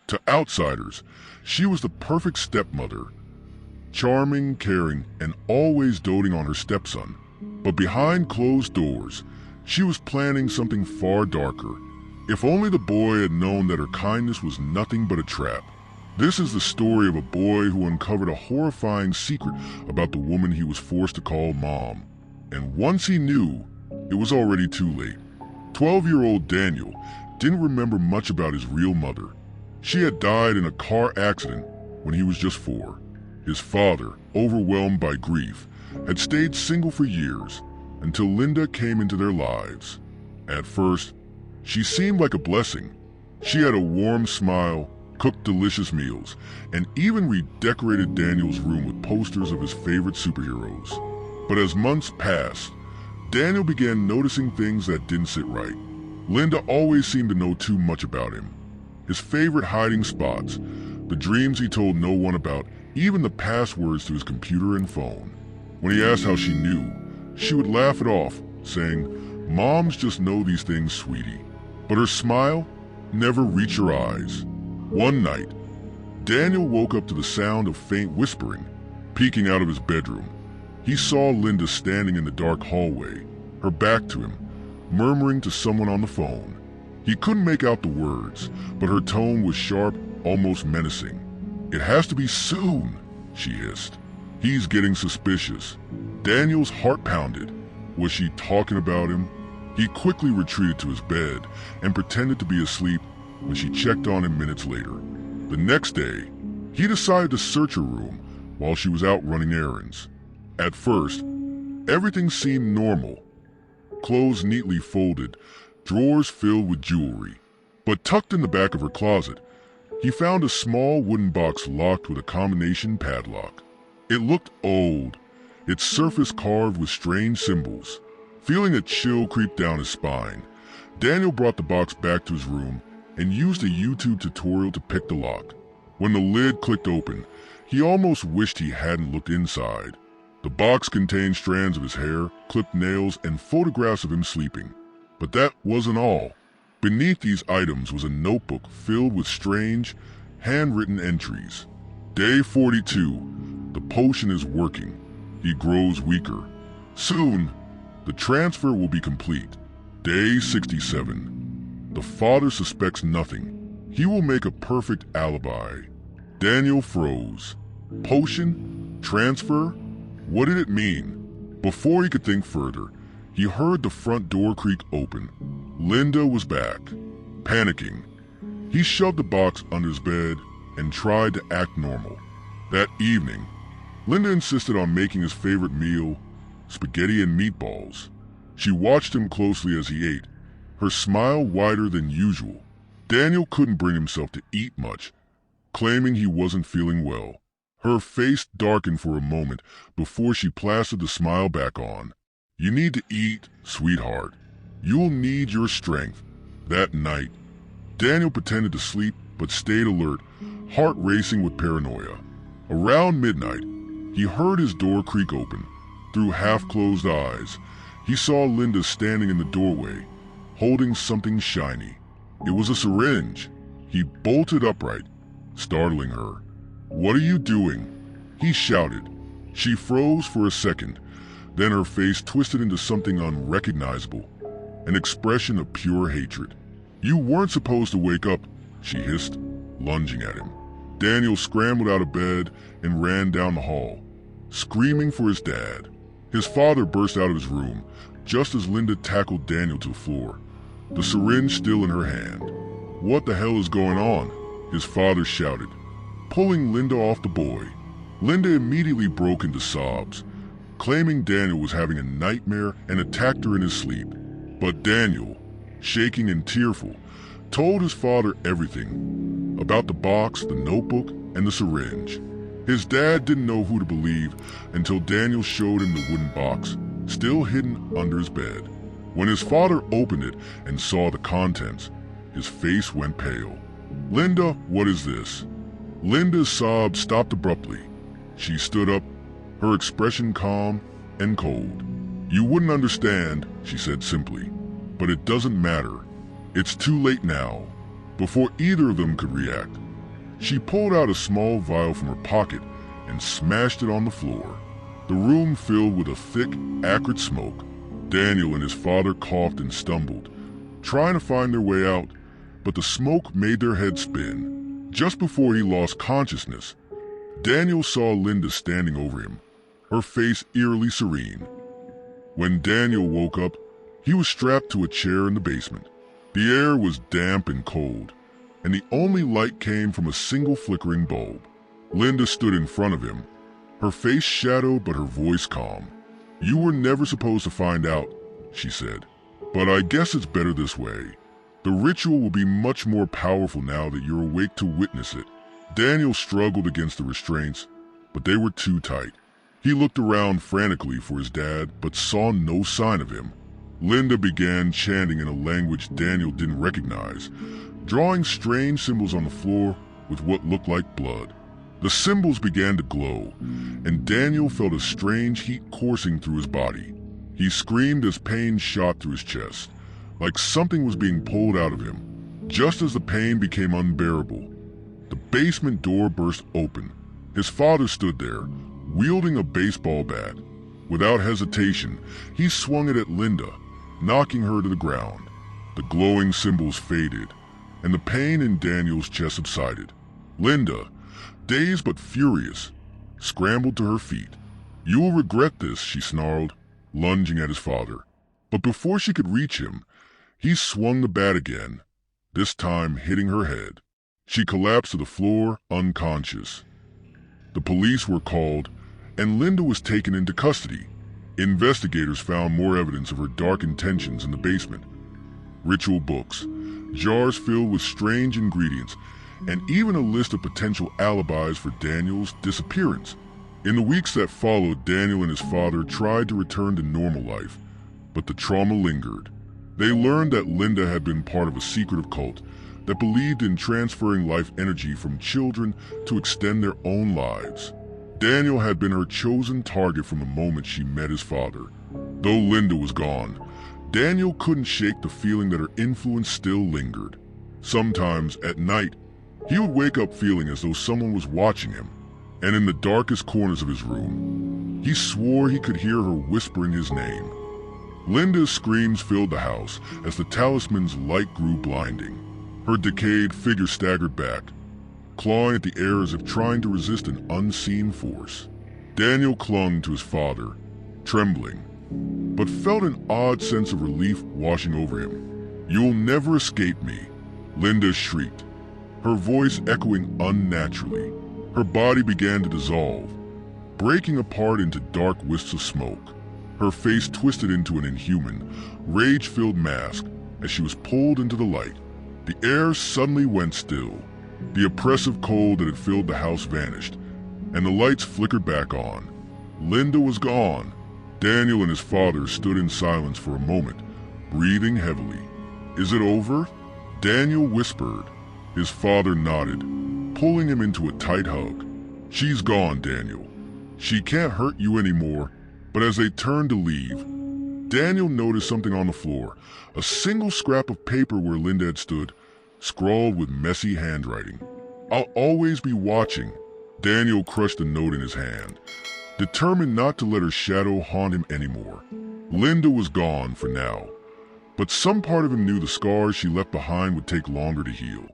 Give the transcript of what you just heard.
To outsiders, she was the perfect stepmother, charming, caring, and always doting on her stepson. But behind closed doors, she was planning something far darker. If only the boy had known that her kindness was nothing but a trap. This is the story of a boy who uncovered a horrifying secret about the woman he was forced to call mom. And once he knew, it was already too late. 12-year-old Daniel didn't remember much about his real mother. She had died in a car accident when he was just 4. His father, overwhelmed by grief, had stayed single for years until Linda came into their lives. At first, she seemed like a blessing. She had a warm smile, cooked delicious meals, and even redecorated Daniel's room with posters of his favorite superheroes. But as months passed, Daniel began noticing things that didn't sit right. Linda always seemed to know too much about him. His favorite hiding spots, the dreams he told no one about, even the passwords to his computer and phone. When he asked how she knew, she would laugh it off, saying, "Moms just know these things, sweetie." But her smile never reached her eyes. One night, Daniel woke up to the sound of faint whispering. Peeking out of his bedroom, he saw Linda standing in the dark hallway, her back to him, murmuring to someone on the phone. He couldn't make out the words, but her tone was sharp, almost menacing. "It has to be soon," she hissed. "He's getting suspicious." Daniel's heart pounded. Was she talking about him? He quickly retreated to his bed and pretended to be asleep when she checked on him minutes later. The next day, he decided to search her room while she was out running errands. At first, everything seemed normal. Clothes neatly folded, drawers filled with jewelry. But tucked in the back of her closet, he found a small wooden box locked with a combination padlock. It looked old, its surface carved with strange symbols. Feeling a chill creep down his spine, Daniel brought the box back to his room and used a YouTube tutorial to pick the lock. When the lid clicked open, he almost wished he hadn't looked inside. The box contained strands of his hair, clipped nails, and photographs of him sleeping. But that wasn't all. Beneath these items was a notebook filled with strange, handwritten entries. Day 42. The potion is working. He grows weaker. Soon, the transfer will be complete. Day 67. The father suspects nothing. He will make a perfect alibi. Daniel froze. Potion? Transfer? What did it mean? Before he could think further, he heard the front door creak open. Linda was back. Panicking, he shoved the box under his bed and tried to act normal. That evening, Linda insisted on making his favorite meal, spaghetti and meatballs. She watched him closely as he ate, her smile wider than usual. Daniel couldn't bring himself to eat much, claiming he wasn't feeling well. Her face darkened for a moment before she plastered the smile back on. "You need to eat, sweetheart. You'll need your strength." That night, Daniel pretended to sleep but stayed alert, heart racing with paranoia. Around midnight, he heard his door creak open. Through half-closed eyes, he saw Linda standing in the doorway, holding something shiny. It was a syringe. He bolted upright, startling her. "What are you doing?" he shouted. She froze for a second, then her face twisted into something unrecognizable, an expression of pure hatred. "You weren't supposed to wake up," she hissed, lunging at him. Daniel scrambled out of bed and ran down the hall, screaming for his dad. His father burst out of his room just as Linda tackled Daniel to the floor, the syringe still in her hand. "What the hell is going on?" his father shouted, pulling Linda off the boy. Linda immediately broke into sobs, claiming Daniel was having a nightmare and attacked her in his sleep. But Daniel, shaking and tearful, told his father everything about the box, the notebook, and the syringe. His dad didn't know who to believe until Daniel showed him the wooden box, still hidden under his bed. When his father opened it and saw the contents, his face went pale. "Linda, what is this?" Linda's sobs stopped abruptly. She stood up, her expression calm and cold. "You wouldn't understand," she said simply, "but it doesn't matter. It's too late now." Before either of them could react, She pulled out a small vial from her pocket and smashed it on the floor. The room filled with a thick, acrid smoke. Daniel and his father coughed and stumbled, trying to find their way out, but the smoke made their heads spin. Just before he lost consciousness, Daniel saw Linda standing over him, her face eerily serene. When Daniel woke up, he was strapped to a chair in the basement. The air was damp and cold, and the only light came from a single flickering bulb. Linda stood in front of him, her face shadowed but her voice calm. "You were never supposed to find out," she said, "but I guess it's better this way. The ritual will be much more powerful now that you're awake to witness it." Daniel struggled against the restraints, but they were too tight. He looked around frantically for his dad, but saw no sign of him. Linda began chanting in a language Daniel didn't recognize, drawing strange symbols on the floor with what looked like blood. The symbols began to glow, and Daniel felt a strange heat coursing through his body. He screamed as pain shot through his chest, like something was being pulled out of him. Just as the pain became unbearable, the basement door burst open. His father stood there, wielding a baseball bat. Without hesitation, he swung it at Linda, knocking her to the ground. The glowing symbols faded, and the pain in Daniel's chest subsided. Linda, dazed but furious, scrambled to her feet. "You will regret this," she snarled, lunging at his father. But before she could reach him, he swung the bat again, this time hitting her head. She collapsed to the floor, unconscious. The police were called, and Linda was taken into custody. Investigators found more evidence of her dark intentions in the basement. Ritual books, jars filled with strange ingredients, and even a list of potential alibis for Daniel's disappearance. In the weeks that followed, Daniel and his father tried to return to normal life, but the trauma lingered. They learned that Linda had been part of a secretive cult that believed in transferring life energy from children to extend their own lives. Daniel had been her chosen target from the moment she met his father. Though Linda was gone, Daniel couldn't shake the feeling that her influence still lingered. Sometimes, at night, he would wake up feeling as though someone was watching him, and in the darkest corners of his room, he swore he could hear her whispering his name. Linda's screams filled the house as the talisman's light grew blinding. Her decayed figure staggered back, clawing at the air as if trying to resist an unseen force. Daniel clung to his father, trembling, but felt an odd sense of relief washing over him. "You'll never escape me," Linda shrieked, her voice echoing unnaturally. Her body began to dissolve, breaking apart into dark wisps of smoke. Her face twisted into an inhuman, rage-filled mask as she was pulled into the light. The air suddenly went still. The oppressive cold that had filled the house vanished, and the lights flickered back on. Linda was gone. Daniel and his father stood in silence for a moment, breathing heavily. "Is it over?" Daniel whispered. His father nodded, pulling him into a tight hug. "She's gone, Daniel. She can't hurt you anymore." But as they turned to leave, Daniel noticed something on the floor, a single scrap of paper where Linda had stood, scrawled with messy handwriting. "I'll always be watching." Daniel crushed the note in his hand, determined not to let her shadow haunt him anymore. Linda was gone for now, but some part of him knew the scars she left behind would take longer to heal.